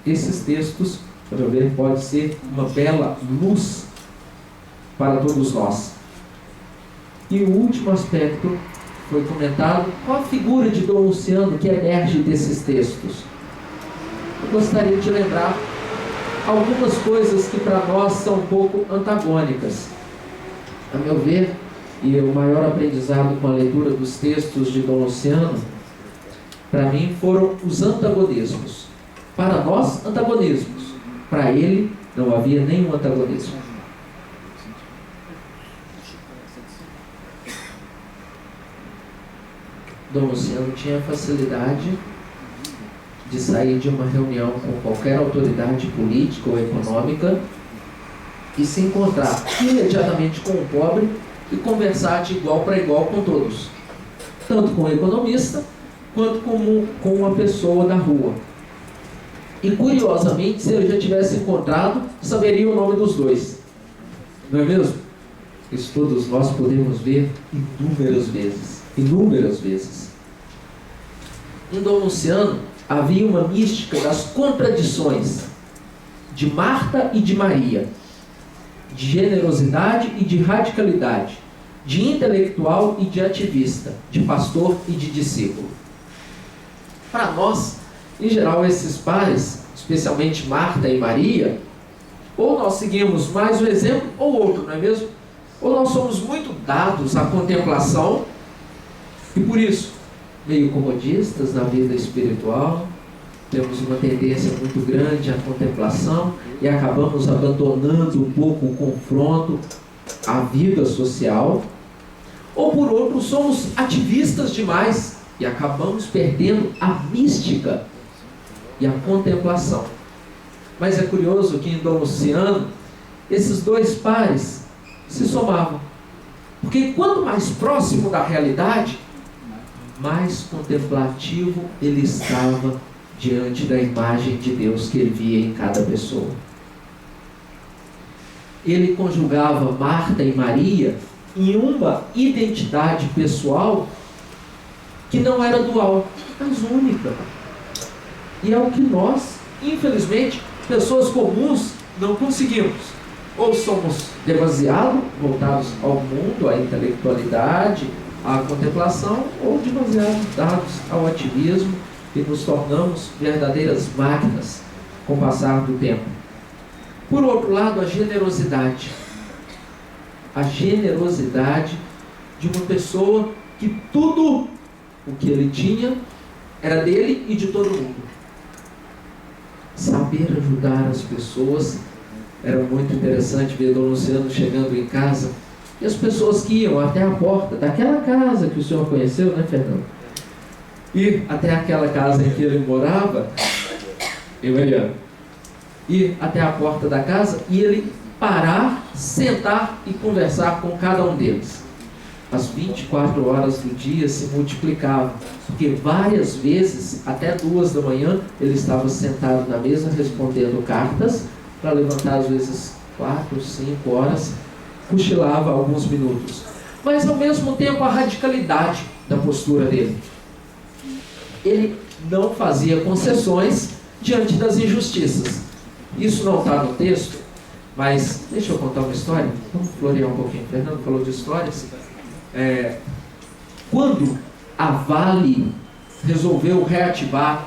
esses textos, para eu ver, pode ser uma bela luz para todos nós. E o último aspecto foi comentado, qual a figura de Dom Luciano que emerge desses textos? Eu gostaria de lembrar algumas coisas que para nós são um pouco antagônicas. A meu ver, e o maior aprendizado com a leitura dos textos de Dom Luciano, para mim, foram os antagonismos. Para nós, antagonismos. Para ele, não havia nenhum antagonismo. Dom Luciano tinha facilidade de sair de uma reunião com qualquer autoridade política ou econômica e se encontrar imediatamente com o pobre e conversar de igual para igual com todos, tanto com o economista quanto com uma pessoa da rua. E curiosamente, se ele já tivesse encontrado, saberia o nome dos dois, não é mesmo? Isso todos nós podemos ver inúmeras vezes. Em Dom Luciano havia uma mística das contradições de Marta e de Maria, de generosidade e de radicalidade, de intelectual e de ativista, de pastor e de discípulo. Para nós, em geral, esses pares, especialmente Marta e Maria, ou nós seguimos mais um exemplo ou outro, não é mesmo? Ou nós somos muito dados à contemplação e por isso, meio comodistas na vida espiritual, temos uma tendência muito grande à contemplação e acabamos abandonando um pouco o confronto, a vida social. Ou por outro, somos ativistas demais e acabamos perdendo a mística e a contemplação. Mas é curioso que em Dom Luciano, esses dois pares se somavam. Porque quanto mais próximo da realidade, mais contemplativo ele estava diante da imagem de Deus que ele via em cada pessoa. Ele conjugava Marta e Maria em uma identidade pessoal que não era dual, mas única. E é o que nós, infelizmente, pessoas comuns, não conseguimos. Ou somos demasiado voltados ao mundo, à intelectualidade, à contemplação, ou demasiado dados ao ativismo e nos tornamos verdadeiras máquinas com o passar do tempo. Por outro lado, a generosidade. A generosidade de uma pessoa que tudo o que ele tinha era dele e de todo mundo. Saber ajudar as pessoas. Era muito interessante ver Dom Luciano chegando em casa e as pessoas que iam até a porta daquela casa que o senhor conheceu, né, Fernando? Ir até aquela casa em que ele morava, ir até a porta da casa e ele parar, sentar e conversar com cada um deles. As 24 horas do dia se multiplicavam, porque várias vezes, até 2 da manhã, ele estava sentado na mesa respondendo cartas, para levantar às vezes 4, 5 horas, cochilava alguns minutos. Mas ao mesmo tempo a radicalidade da postura dele. Ele não fazia concessões diante das injustiças. Isso não está no texto, mas deixa eu contar uma história. Vamos florear um pouquinho. O Fernando falou de histórias. Quando a Vale resolveu reativar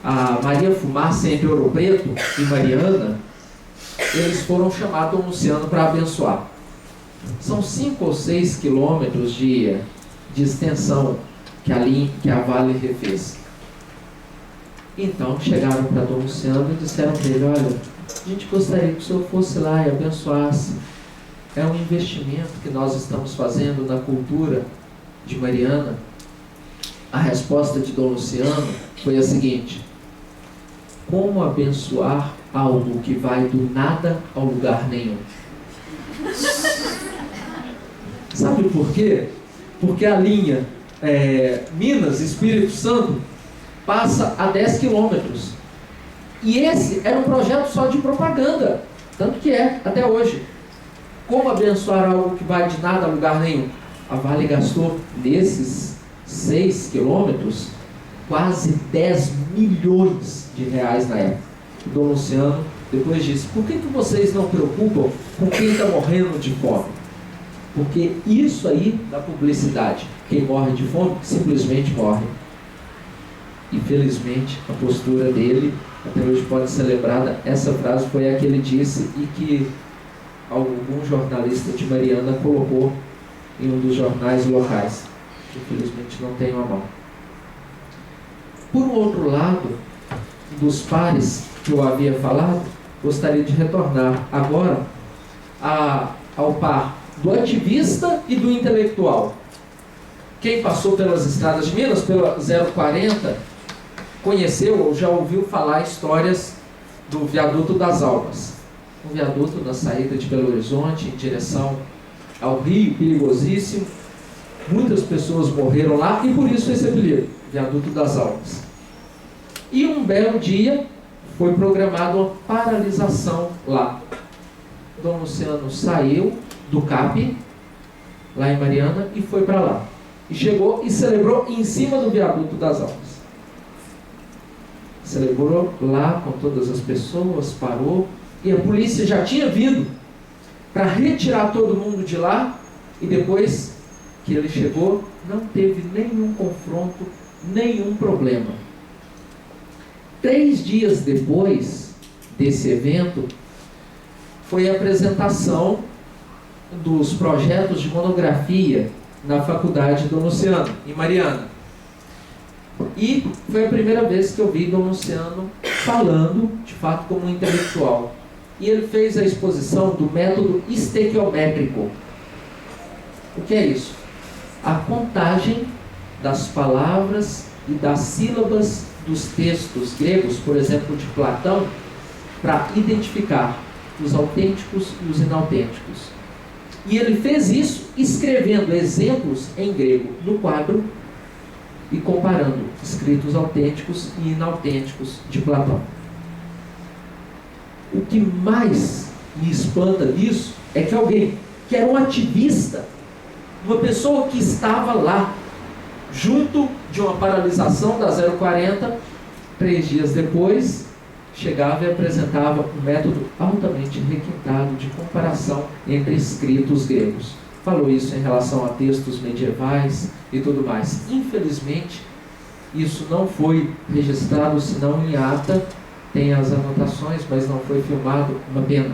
a Maria Fumaça entre Ouro Preto e Mariana, eles foram chamar Dom Luciano para abençoar. São 5 ou 6 quilômetros de extensão que a Vale refez. Então chegaram para Dom Luciano e disseram para ele: olha, a gente gostaria que o senhor fosse lá e abençoasse. É um investimento que nós estamos fazendo na cultura de Mariana. A resposta de Dom Luciano foi a seguinte: como abençoar algo que vai do nada ao lugar nenhum? Sabe por quê? Porque a linha Minas, Espírito Santo, passa a 10 quilômetros. E esse era um projeto só de propaganda. Tanto que é, até hoje. Como abençoar algo que vai de nada a lugar nenhum? A Vale gastou, nesses 6 quilômetros, quase 10 milhões de reais na época. O Dom Luciano depois disse: por que vocês não preocupam com quem está morrendo de fome? Porque isso aí da publicidade, quem morre de fome simplesmente morre. Infelizmente, a postura dele até hoje pode ser lembrada. Essa frase foi a que ele disse e que algum jornalista de Mariana colocou em um dos jornais locais, que infelizmente não tenho a mão. Por um outro lado, dos pares que eu havia falado, gostaria de retornar agora ao par do ativista e do intelectual. Quem passou pelas estradas de Minas, pela 040, conheceu ou já ouviu falar histórias do Viaduto das Almas. Um viaduto na saída de Belo Horizonte, em direção ao Rio, perigosíssimo. Muitas pessoas morreram lá e por isso esse apelido, Viaduto das Almas. E um belo dia foi programada uma paralisação lá. Dom Luciano saiu do CAP, lá em Mariana, e foi para lá. E chegou e celebrou em cima do Viaduto das Almas. Celebrou lá com todas as pessoas, parou, e a polícia já tinha vindo para retirar todo mundo de lá, e depois que ele chegou, não teve nenhum confronto, nenhum problema. 3 dias depois desse evento, foi a apresentação dos projetos de monografia na faculdade Dom Luciano, em Mariana. E foi a primeira vez que eu vi Dom Luciano falando, de fato, como um intelectual. E ele fez a exposição do método estequiométrico. O que é isso? A contagem das palavras e das sílabas dos textos gregos, por exemplo, de Platão, para identificar os autênticos e os inautênticos. E ele fez isso escrevendo exemplos em grego no quadro e comparando escritos autênticos e inautênticos de Platão. O que mais me espanta nisso é que alguém que era um ativista, uma pessoa que estava lá, junto de uma paralisação da 040, 3 dias depois, chegava e apresentava um método altamente requintado de comparação entre escritos gregos. Falou isso em relação a textos medievais e tudo mais. Infelizmente, isso não foi registrado, senão em ata, tem as anotações, mas não foi filmado, uma pena.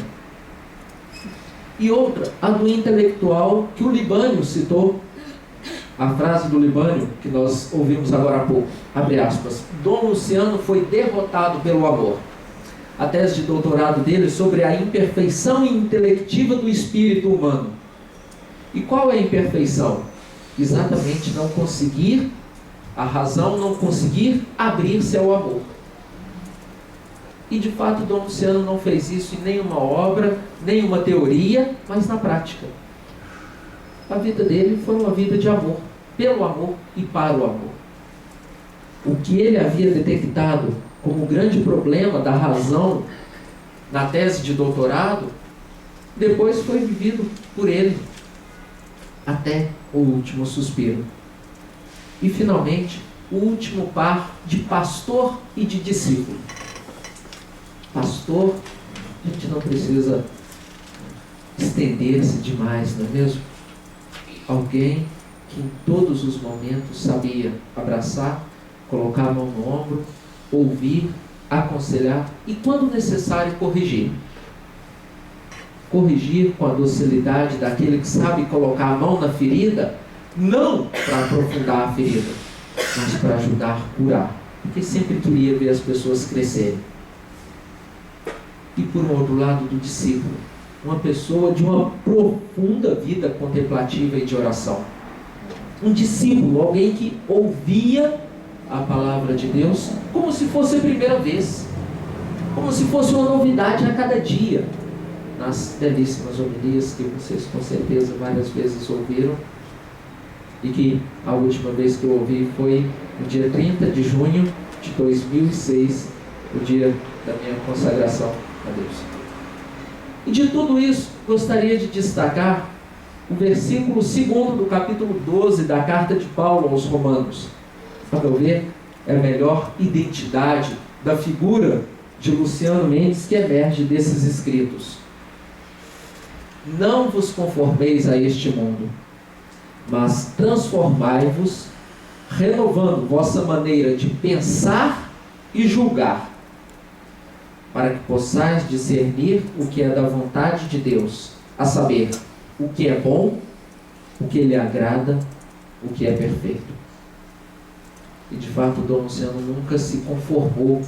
E outra, a do intelectual, que o Libânio citou, a frase do Libânio, que nós ouvimos agora há pouco, abre aspas, Dom Luciano foi derrotado pelo amor. A tese de doutorado dele sobre a imperfeição intelectiva do espírito humano. E qual é a imperfeição? Exatamente não conseguir, a razão não conseguir abrir-se ao amor. E de fato Dom Luciano não fez isso em nenhuma obra, nenhuma teoria, mas na prática. A vida dele foi uma vida de amor, pelo amor e para o amor. O que ele havia detectado como grande problema da razão na tese de doutorado, depois foi vivido por ele até o último suspiro. E finalmente, o último par de pastor e de discípulo. Pastor, a gente não precisa estender-se demais, não é mesmo? Alguém que em todos os momentos sabia abraçar, colocar a mão no ombro, ouvir, aconselhar e, quando necessário, corrigir. Corrigir com a docilidade daquele que sabe colocar a mão na ferida, não para aprofundar a ferida, mas para ajudar a curar. Porque sempre queria ver as pessoas crescerem. E por um outro lado, do discípulo, uma pessoa de uma profunda vida contemplativa e de oração. Um discípulo, alguém que ouvia a palavra de Deus como se fosse a primeira vez, como se fosse uma novidade a cada dia, nas belíssimas homilias que vocês com certeza várias vezes ouviram, e que a última vez que eu ouvi foi no dia 30 de junho de 2006, o dia da minha consagração a Deus. E de tudo isso, gostaria de destacar o versículo 2 do capítulo 12 da carta de Paulo aos Romanos. A meu ver, é a melhor identidade da figura de Luciano Mendes que emerge desses escritos. Não vos conformeis a este mundo, mas transformai-vos, renovando vossa maneira de pensar e julgar, para que possais discernir o que é da vontade de Deus, a saber, o que é bom, o que lhe agrada, o que é perfeito. E de fato, Dom Luciano nunca se conformou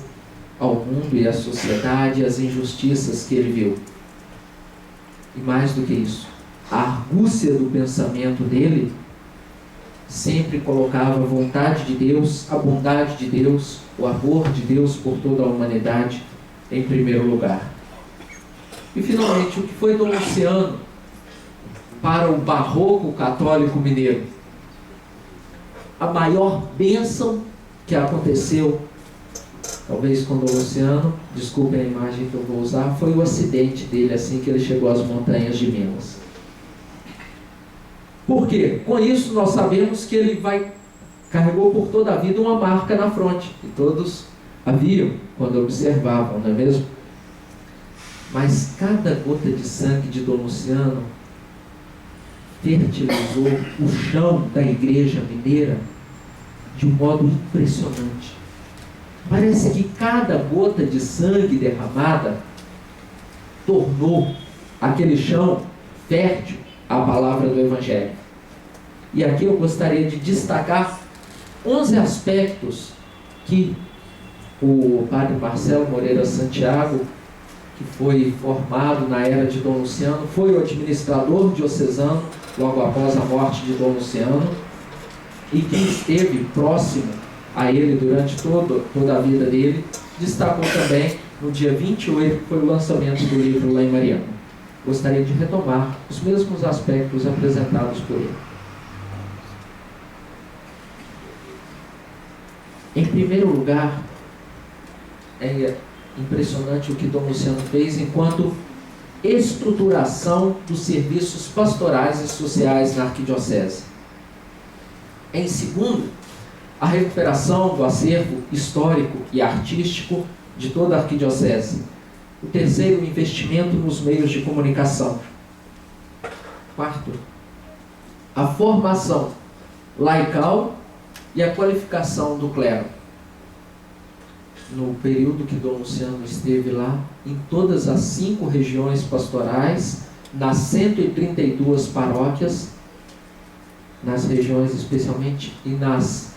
ao mundo e à sociedade e às injustiças que ele viu. E mais do que isso, a argúcia do pensamento dele sempre colocava a vontade de Deus, a bondade de Deus, o amor de Deus por toda a humanidade em primeiro lugar. E finalmente, o que foi Dom Luciano para o barroco católico mineiro? A maior bênção que aconteceu, talvez com Dom Luciano, desculpem a imagem que eu vou usar, foi o acidente dele assim que ele chegou às montanhas de Minas. Por quê? Com isso nós sabemos que ele carregou por toda a vida uma marca na fronte, que todos a viam quando observavam, não é mesmo? Mas cada gota de sangue de Dom Luciano fertilizou o chão da igreja mineira de um modo impressionante. Parece que cada gota de sangue derramada tornou aquele chão fértil à palavra do Evangelho. E aqui eu gostaria de destacar 11 aspectos que o padre Marcelo Moreira Santiago, que foi formado na era de Dom Luciano, foi o administrador diocesano logo após a morte de Dom Luciano, e que esteve próximo a ele durante toda a vida dele, destacou também no dia 28, que foi o lançamento do livro lá em Mariana. Gostaria de retomar os mesmos aspectos apresentados por ele. Em primeiro lugar, é impressionante o que Dom Luciano fez enquanto estruturação dos serviços pastorais e sociais na arquidiocese. Em segundo, a recuperação do acervo histórico e artístico de toda a arquidiocese. O terceiro, o investimento nos meios de comunicação. Quarto, a formação laical e a qualificação do clero. No período que Dom Luciano esteve lá, em todas as 5 regiões pastorais, nas 132 paróquias, nas regiões especialmente, e nas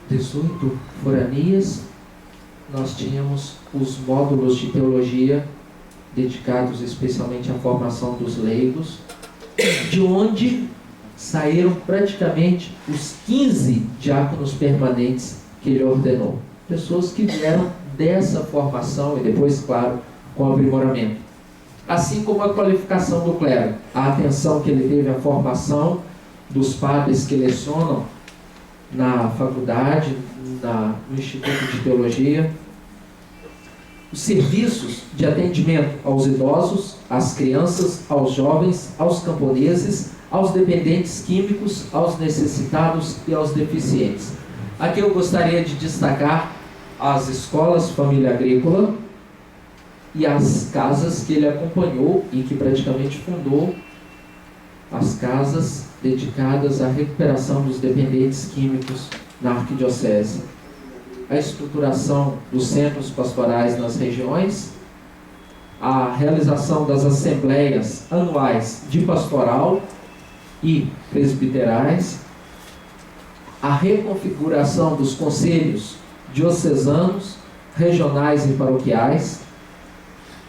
18 foranias, nós tínhamos os módulos de teologia dedicados especialmente à formação dos leigos, de onde saíram praticamente os 15 diáconos permanentes que ele ordenou. Pessoas que vieram dessa formação e depois, claro, com aprimoramento. Assim como a qualificação do clero, a atenção que ele teve à formação dos padres que lecionam na faculdade, no Instituto de Teologia, os serviços de atendimento aos idosos, às crianças, aos jovens, aos camponeses, aos dependentes químicos, aos necessitados e aos deficientes. Aqui eu gostaria de destacar as escolas Família Agrícola e as casas que ele acompanhou e que praticamente fundou, as casas dedicadas à recuperação dos dependentes químicos na arquidiocese. A estruturação dos centros pastorais nas regiões, a realização das assembleias anuais de pastoral e presbiterais, a reconfiguração dos conselhos diocesanos, regionais e paroquiais,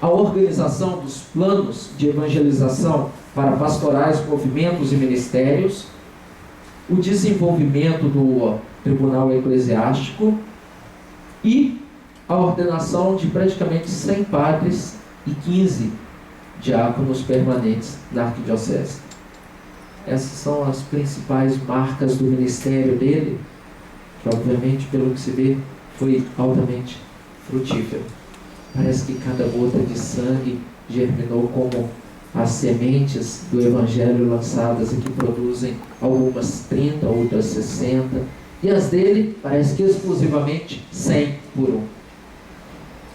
a organização dos planos de evangelização para pastorais, movimentos e ministérios, o desenvolvimento do tribunal eclesiástico e a ordenação de praticamente 100 padres e 15 diáconos permanentes na arquidiocese. Essas são as principais marcas do ministério dele, que obviamente, pelo que se vê, foi altamente frutífero. Parece que cada gota de sangue germinou como as sementes do Evangelho lançadas e que produzem algumas 30, outras 60, e as dele parece que exclusivamente 100 por um.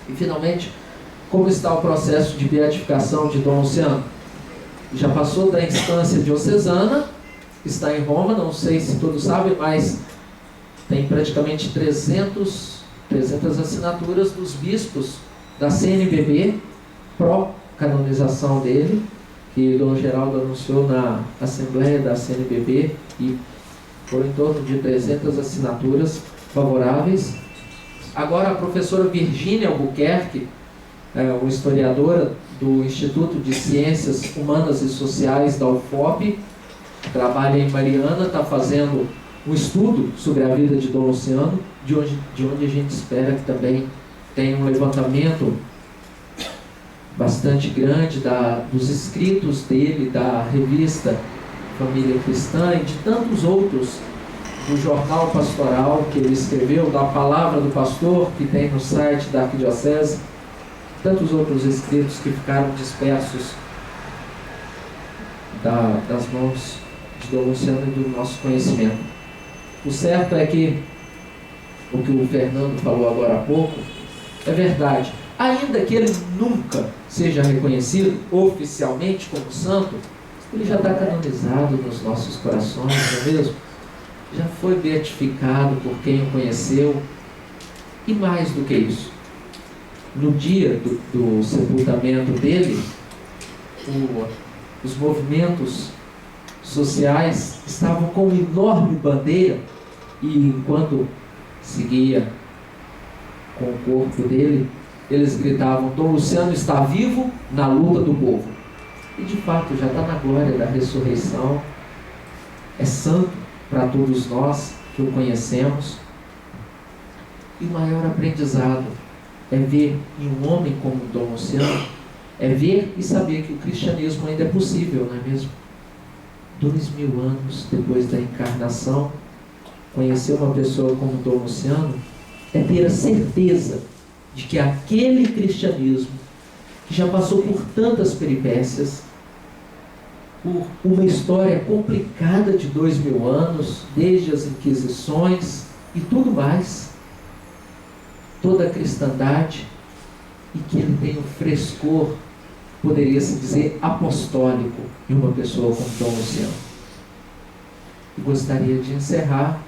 E finalmente, como está o processo de beatificação de Dom Luciano? Já passou da instância diocesana, está em Roma, não sei se todos sabem, mas tem praticamente 300 assinaturas dos bispos da CNBB, pró-canonização dele, que Dom Geraldo anunciou na Assembleia da CNBB, e foram em torno de 300 assinaturas favoráveis. Agora a professora Virgínia Albuquerque, uma historiadora do Instituto de Ciências Humanas e Sociais da UFOP, trabalha em Mariana, está fazendo um estudo sobre a vida de Dom Luciano, de onde a gente espera que também tenha um levantamento bastante grande dos escritos dele, da revista Família Cristã e de tantos outros, do jornal pastoral que ele escreveu, da Palavra do Pastor, que tem no site da Arquidiocese, tantos outros escritos que ficaram dispersos das mãos de Dom Luciano e do nosso conhecimento. O certo é que o que o Fernando falou agora há pouco é verdade. Ainda que ele nunca seja reconhecido oficialmente como santo, ele já está canonizado nos nossos corações, não é mesmo? Já foi beatificado por quem o conheceu. E mais do que isso, no dia do sepultamento dele, os movimentos sociais estavam com uma enorme bandeira, e enquanto seguia com o corpo dele, eles gritavam: Dom Luciano está vivo na luta do povo. E de fato já está na glória da ressurreição, é santo para todos nós que o conhecemos. E o maior aprendizado é ver em um homem como Dom Luciano, é ver e saber que o cristianismo ainda é possível, não é mesmo? 2000 anos depois da encarnação, conhecer uma pessoa como Dom Luciano é ter a certeza de que aquele cristianismo que já passou por tantas peripécias, por uma história complicada de 2000 anos, desde as Inquisições e tudo mais, toda a cristandade, e que ele tem o frescor, poderia-se dizer, apostólico em uma pessoa como Dom Luciano. E gostaria de encerrar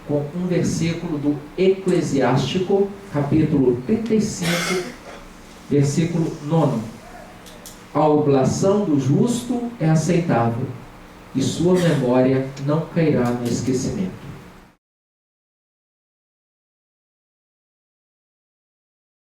com um versículo do Eclesiástico, capítulo 35, versículo 9. A oblação do justo é aceitável, e sua memória não cairá no esquecimento.